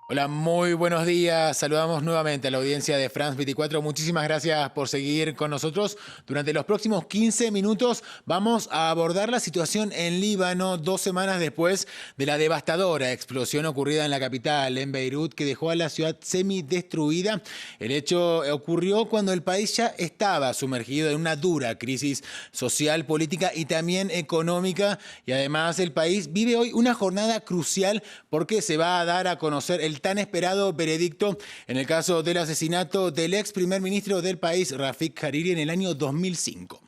Hola, muy buenos días. Saludamos nuevamente a la audiencia de France 24. Muchísimas gracias por seguir con nosotros. Durante los próximos 15 minutos vamos a abordar la situación en Líbano 2 semanas después de la devastadora explosión ocurrida en la capital, en Beirut, que dejó a la ciudad semidestruida. El hecho ocurrió cuando el país ya estaba sumergido en una dura crisis social, política y también económica. Y además el país vive hoy una jornada crucial porque se va a dar a conocer el tan esperado veredicto en el caso del asesinato del ex primer ministro del país, Rafik Hariri, en el año 2005.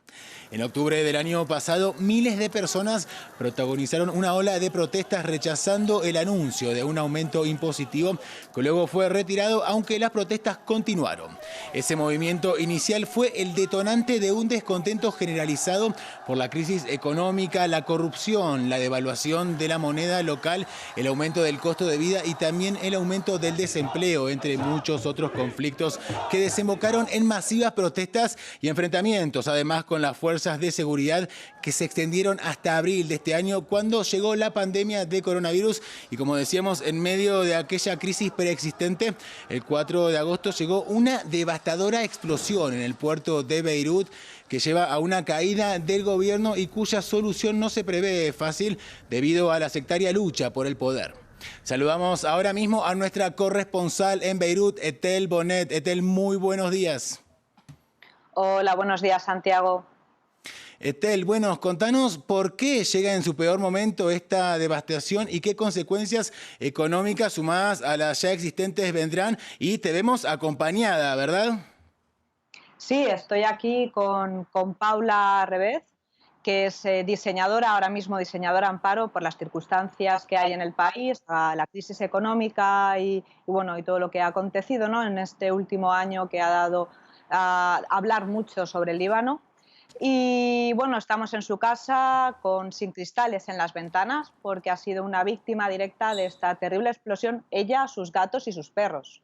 En octubre del año pasado, miles de personas protagonizaron una ola de protestas rechazando el anuncio de un aumento impositivo que luego fue retirado, aunque las protestas continuaron. Ese movimiento inicial fue el detonante de un descontento generalizado por la crisis económica, la corrupción, la devaluación de la moneda local, el aumento del costo de vida y también el aumento del desempleo, entre muchos otros conflictos que desembocaron en masivas protestas y enfrentamientos, además con las fuerzas de seguridad que se extendieron hasta abril de este año, cuando llegó la pandemia de coronavirus. Y como decíamos, en medio de aquella crisis preexistente, el 4 de agosto llegó una devastadora explosión en el puerto de Beirut que lleva a una caída del gobierno y cuya solución no se prevé fácil debido a la sectaria lucha por el poder. Saludamos ahora mismo a nuestra corresponsal en Beirut, Etel Bonet. Etel, muy buenos días. Hola, buenos días, Santiago. Etel, bueno, contanos por qué llega en su peor momento esta devastación y qué consecuencias económicas sumadas a las ya existentes vendrán. Y te vemos acompañada, ¿verdad? Sí, estoy aquí con Paula Revez, que es diseñadora, ahora mismo diseñadora amparo por las circunstancias que hay en el país, a la crisis económica y todo lo que ha acontecido, ¿no?, en este último año, que ha dado a hablar mucho sobre el Líbano. Y bueno, estamos en su casa sin cristales en las ventanas porque ha sido una víctima directa de esta terrible explosión, ella, sus gatos y sus perros.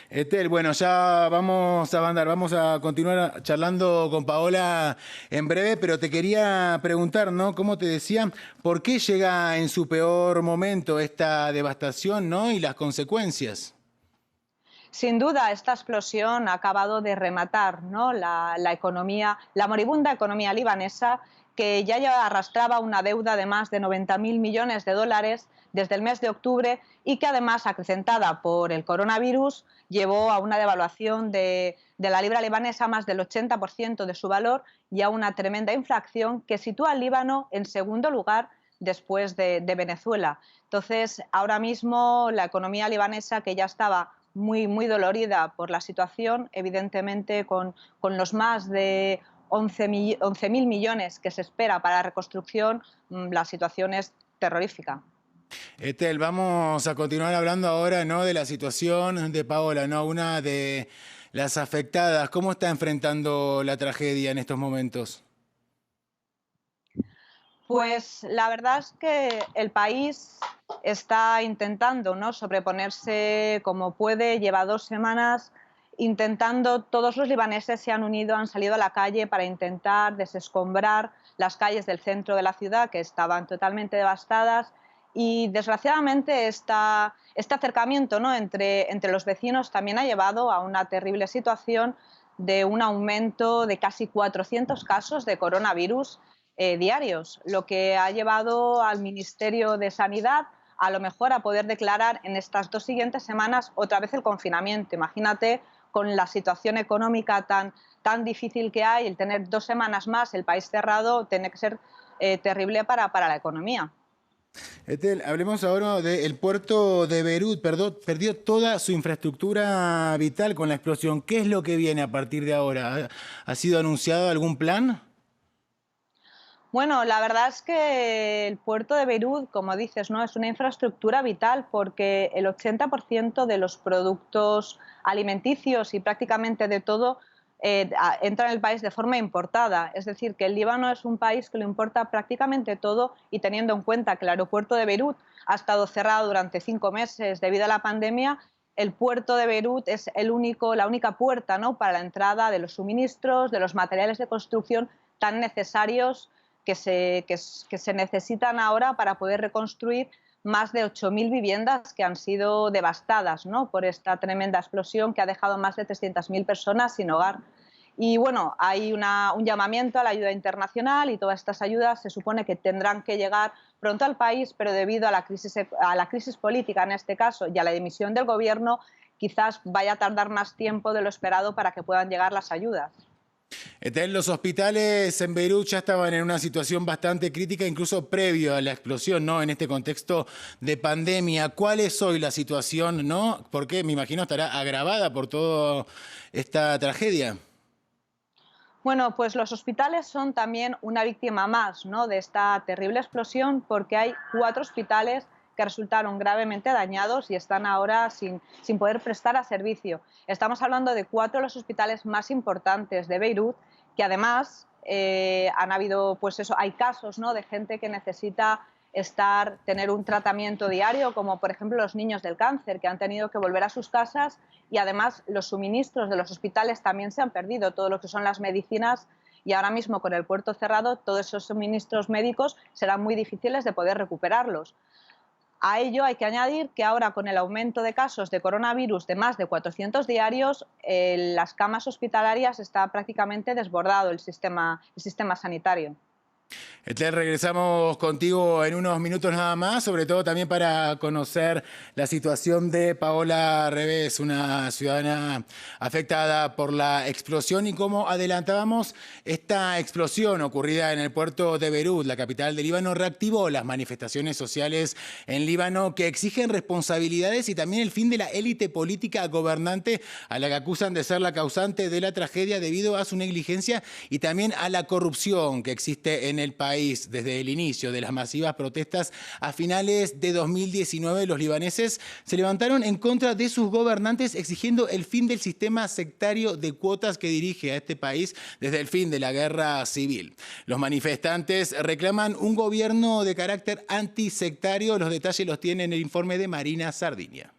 Etel, bueno, ya vamos a continuar charlando con Paola en breve, pero te quería preguntar, ¿no? Como te decía, ¿por qué llega en su peor momento esta devastación, ¿no? Y las consecuencias. Sin duda, esta explosión ha acabado de rematar, ¿no?, la economía, la moribunda economía libanesa, que ya arrastraba una deuda de más de 90.000 millones de dólares desde el mes de octubre y que, además, acrecentada por el coronavirus, llevó a una devaluación de la libra libanesa a más del 80% de su valor y a una tremenda inflación que sitúa al Líbano en segundo lugar después de Venezuela. Entonces, ahora mismo la economía libanesa, que ya estaba muy dolorida por la situación, evidentemente con los más de 11.000 millones que se espera para la reconstrucción, la situación es terrorífica. Etel, vamos a continuar hablando ahora, ¿no? De la situación de Paola, ¿no? Una de las afectadas. ¿Cómo está enfrentando la tragedia en estos momentos? Pues la verdad es que el país está intentando, ¿no?, sobreponerse como puede. Lleva 2 semanas intentando, todos los libaneses se han unido, han salido a la calle para intentar desescombrar las calles del centro de la ciudad, que estaban totalmente devastadas. Y desgraciadamente este acercamiento, ¿no?, entre los vecinos también ha llevado a una terrible situación de un aumento de casi 400 casos de coronavirus diarios, lo que ha llevado al Ministerio de Sanidad a lo mejor a poder declarar en estas 2 siguientes semanas otra vez el confinamiento. Imagínate, con la situación económica tan difícil que hay, el tener 2 semanas más el país cerrado tiene que ser terrible para la economía. Etel, hablemos ahora del puerto de Beirut. Perdió toda su infraestructura vital con la explosión. ¿Qué es lo que viene a partir de ahora? ¿Ha sido anunciado algún plan? Bueno, la verdad es que el puerto de Beirut, como dices, ¿no?, es una infraestructura vital porque el 80% de los productos alimenticios y prácticamente de todo entra en el país de forma importada. Es decir, que el Líbano es un país que lo importa prácticamente todo, y teniendo en cuenta que el aeropuerto de Beirut ha estado cerrado durante 5 meses debido a la pandemia, el puerto de Beirut es la única puerta, ¿no?, para la entrada de los suministros, de los materiales de construcción tan necesarios que se necesitan ahora para poder reconstruir más de 8.000 viviendas que han sido devastadas, ¿no?, por esta tremenda explosión que ha dejado más de 300.000 personas sin hogar. Y bueno, hay un llamamiento a la ayuda internacional y todas estas ayudas se supone que tendrán que llegar pronto al país, pero debido a la crisis política en este caso y a la dimisión del gobierno, quizás vaya a tardar más tiempo de lo esperado para que puedan llegar las ayudas. Etel, los hospitales en Beirut ya estaban en una situación bastante crítica, incluso previo a la explosión, ¿no? En este contexto de pandemia. ¿Cuál es hoy la situación, no? Porque me imagino estará agravada por toda esta tragedia. Bueno, pues los hospitales son también una víctima más, ¿no?, de esta terrible explosión, porque hay 4 hospitales que resultaron gravemente dañados y están ahora sin poder prestar servicio. Estamos hablando de 4 de los hospitales más importantes de Beirut, que además han habido, pues eso, hay casos, ¿no?, de gente que necesita tener un tratamiento diario, como por ejemplo los niños del cáncer, que han tenido que volver a sus casas, y además los suministros de los hospitales también se han perdido, todo lo que son las medicinas, y ahora mismo con el puerto cerrado todos esos suministros médicos serán muy difíciles de poder recuperarlos. A ello hay que añadir que ahora, con el aumento de casos de coronavirus de más de 400 diarios, las camas hospitalarias está prácticamente desbordado el sistema sanitario. Etel, regresamos contigo en unos minutos nada más, sobre todo también para conocer la situación de Paola Revés, una ciudadana afectada por la explosión, y como adelantábamos, esta explosión ocurrida en el puerto de Beirut, la capital de Líbano, reactivó las manifestaciones sociales en Líbano que exigen responsabilidades y también el fin de la élite política gobernante a la que acusan de ser la causante de la tragedia debido a su negligencia y también a la corrupción que existe en el país. Desde el inicio de las masivas protestas a finales de 2019, los libaneses se levantaron en contra de sus gobernantes exigiendo el fin del sistema sectario de cuotas que dirige a este país desde el fin de la guerra civil. Los manifestantes reclaman un gobierno de carácter antisectario. Los detalles los tiene en el informe de Marina Sardinia.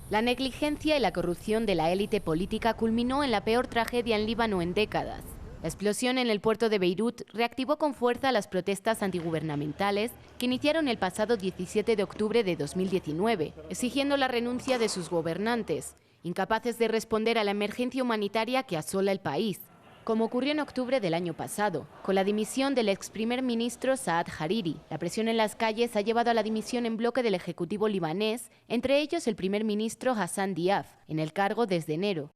La negligencia y la corrupción de la élite política culminó en la peor tragedia en Líbano en décadas. La explosión en el puerto de Beirut reactivó con fuerza las protestas antigubernamentales que iniciaron el pasado 17 de octubre de 2019, exigiendo la renuncia de sus gobernantes, incapaces de responder a la emergencia humanitaria que asola el país, como ocurrió en octubre del año pasado, con la dimisión del ex primer ministro Saad Hariri. La presión en las calles ha llevado a la dimisión en bloque del Ejecutivo libanés, entre ellos el primer ministro Hassan Diab, en el cargo desde enero.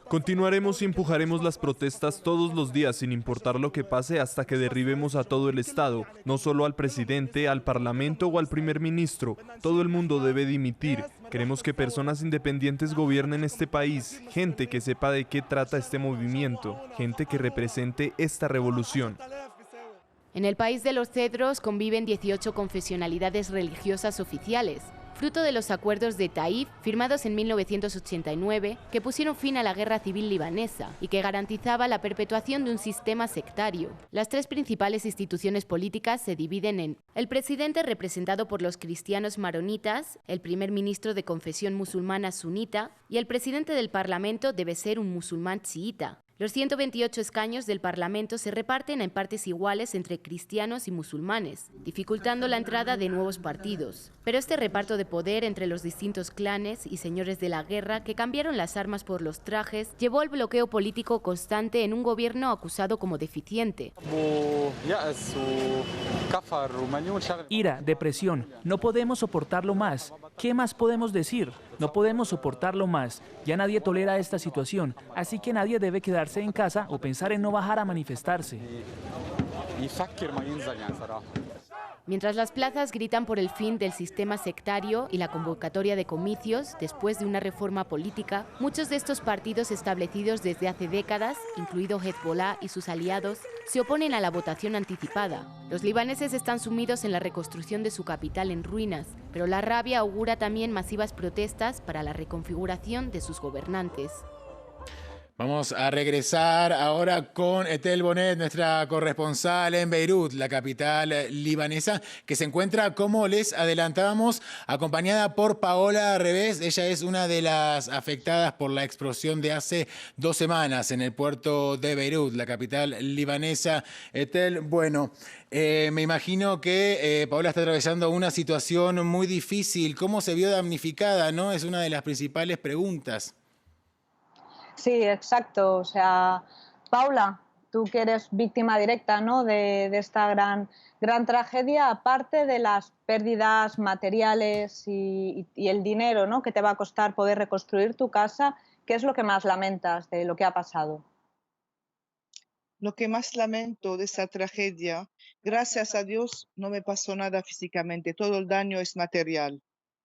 Continuaremos y empujaremos las protestas todos los días sin importar lo que pase hasta que derribemos a todo el Estado, no solo al presidente, al parlamento o al primer ministro. Todo el mundo debe dimitir. Queremos que personas independientes gobiernen este país, gente que sepa de qué trata este movimiento, gente que represente esta revolución. En el país de los cedros conviven 18 confesionalidades religiosas oficiales, fruto de los acuerdos de Taif firmados en 1989 que pusieron fin a la guerra civil libanesa y que garantizaba la perpetuación de un sistema sectario. Las 3 principales instituciones políticas se dividen en el presidente, representado por los cristianos maronitas, el primer ministro de confesión musulmana sunita y el presidente del parlamento debe ser un musulmán chiita. Los 128 escaños del Parlamento se reparten en partes iguales entre cristianos y musulmanes, dificultando la entrada de nuevos partidos. Pero este reparto de poder entre los distintos clanes y señores de la guerra que cambiaron las armas por los trajes llevó al bloqueo político constante en un gobierno acusado como deficiente. Ira, depresión, no podemos soportarlo más. ¿Qué más podemos decir? No podemos soportarlo más. Ya nadie tolera esta situación, así que nadie debe quedarse en casa o pensar en no bajar a manifestarse. Mientras las plazas gritan por el fin del sistema sectario y la convocatoria de comicios después de una reforma política, muchos de estos partidos establecidos desde hace décadas, incluido Hezbollah y sus aliados, se oponen a la votación anticipada. Los libaneses están sumidos en la reconstrucción de su capital en ruinas, pero la rabia augura también masivas protestas para la reconfiguración de sus gobernantes. Vamos a regresar ahora con Etel Bonet, nuestra corresponsal en Beirut, la capital libanesa, que se encuentra, como les adelantábamos, acompañada por Paola Revés. Ella es una de las afectadas por la explosión de hace 2 semanas en el puerto de Beirut, la capital libanesa. Etel, bueno, me imagino que Paola está atravesando una situación muy difícil. ¿Cómo se vio damnificada, no? Es una de las principales preguntas. Sí, exacto. O sea, Paula, tú que eres víctima directa, ¿no?, de esta gran tragedia, aparte de las pérdidas materiales y el dinero, ¿no?, que te va a costar poder reconstruir tu casa, ¿qué es lo que más lamentas de lo que ha pasado? Lo que más lamento de esta tragedia, gracias a Dios, no me pasó nada físicamente, todo el daño es material.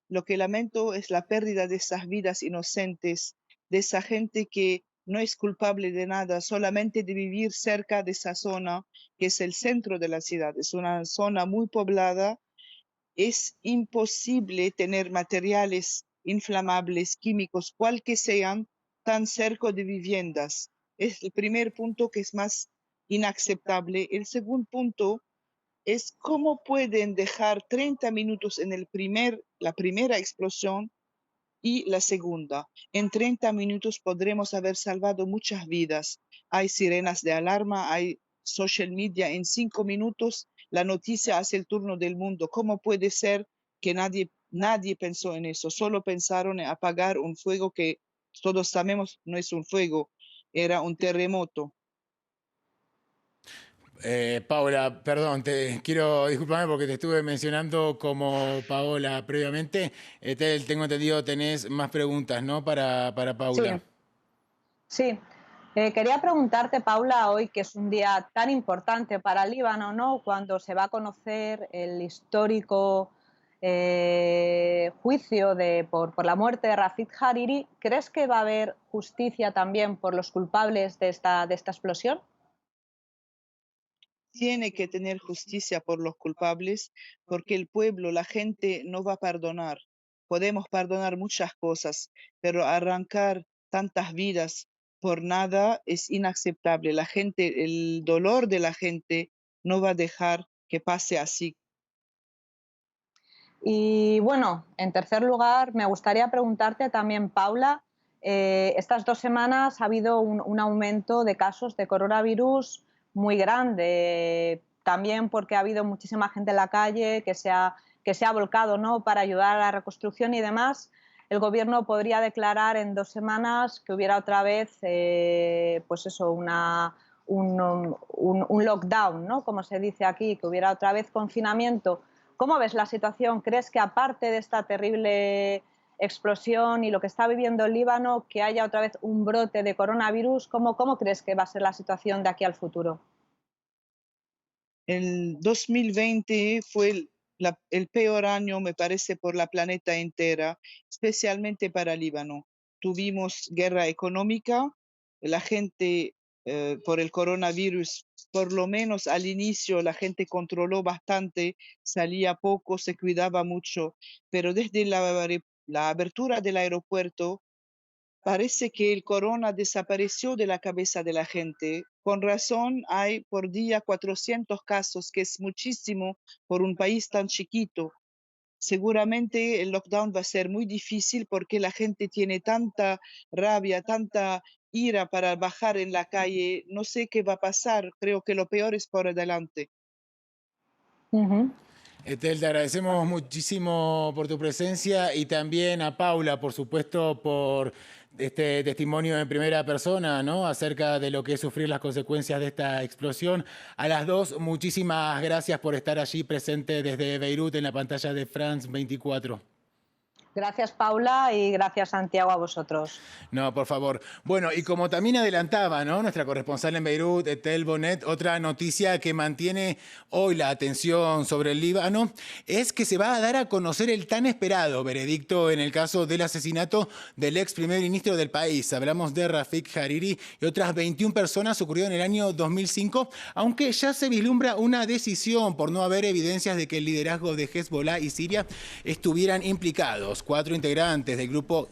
Lo que lamento es la pérdida de esas vidas inocentes, de esa gente que no es culpable de nada, solamente de vivir cerca de esa zona, que es el centro de la ciudad. Es una zona muy poblada. Es imposible tener materiales inflamables, químicos, cual que sean, tan cerca de viviendas. Es el primer punto que es más inaceptable. El segundo punto es cómo pueden dejar 30 minutos en la primera explosión y la segunda. En 30 minutos podremos haber salvado muchas vidas. Hay sirenas de alarma, hay social media. En 5 minutos la noticia hace el turno del mundo. ¿Cómo puede ser que nadie pensó en eso? Solo pensaron en apagar un fuego que todos sabemos no es un fuego, era un terremoto. Paula, perdón, te quiero disculparme porque te estuve mencionando como Paola previamente. Tengo entendido, tenés más preguntas, ¿no? Para Sí, Paula. sí. Quería preguntarte, Paula, hoy que es un día tan importante para el Líbano, ¿no?, cuando se va a conocer el histórico juicio por la muerte de Rafik Hariri, ¿crees que va a haber justicia también por los culpables de esta explosión? Tiene que tener justicia por los culpables, porque el pueblo, la gente no va a perdonar. Podemos perdonar muchas cosas, pero arrancar tantas vidas por nada es inaceptable. La gente, el dolor de la gente no va a dejar que pase así. Y bueno, en tercer lugar, me gustaría preguntarte también, Paula, estas 2 semanas ha habido un aumento de casos de coronavirus muy grande, también porque ha habido muchísima gente en la calle que se ha volcado, ¿no?, para ayudar a la reconstrucción y demás. El gobierno podría declarar en 2 semanas que hubiera otra vez, pues eso, un lockdown, ¿no?, como se dice aquí, que hubiera otra vez confinamiento. ¿Cómo ves la situación? ¿Crees que aparte de esta terrible explosión y lo que está viviendo el Líbano, que haya otra vez un brote de coronavirus? ¿Cómo crees que va a ser la situación de aquí al futuro? El 2020 fue el peor año, me parece, por la planeta entera, especialmente para Líbano. Tuvimos guerra económica, la gente por el coronavirus, por lo menos al inicio, la gente controló bastante, salía poco, se cuidaba mucho, pero desde la abertura del aeropuerto, parece que el corona desapareció de la cabeza de la gente. Con razón, hay por día 400 casos, que es muchísimo por un país tan chiquito. Seguramente el lockdown va a ser muy difícil porque la gente tiene tanta rabia, tanta ira para bajar en la calle. No sé qué va a pasar. Creo que lo peor es por adelante. Ujú. Te agradecemos muchísimo por tu presencia y también a Paula, por supuesto, por este testimonio en primera persona, ¿no?, acerca de lo que es sufrir las consecuencias de esta explosión. A las dos, muchísimas gracias por estar allí presente desde Beirut en la pantalla de France 24. Gracias, Paula, y gracias, Santiago, a vosotros. No, por favor. Bueno, y como también adelantaba, ¿no?, nuestra corresponsal en Beirut, Etel Bonet, otra noticia que mantiene hoy la atención sobre el Líbano es que se va a dar a conocer el tan esperado veredicto en el caso del asesinato del ex primer ministro del país. Hablamos de Rafik Hariri y otras 21 personas, ocurrió en el año 2005, aunque ya se vislumbra una decisión por no haber evidencias de que el liderazgo de Hezbollah y Siria estuvieran implicados. Los 4 integrantes del grupo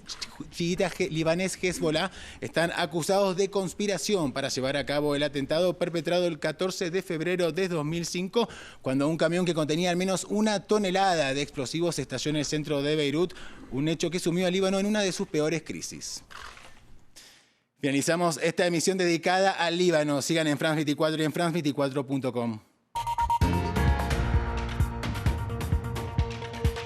chiita libanés Hezbollah están acusados de conspiración para llevar a cabo el atentado perpetrado el 14 de febrero de 2005, cuando un camión que contenía al menos 1 tonelada de explosivos estalló en el centro de Beirut, un hecho que sumió al Líbano en una de sus peores crisis. Finalizamos esta emisión dedicada al Líbano. Sigan en France 24 y en france24.com.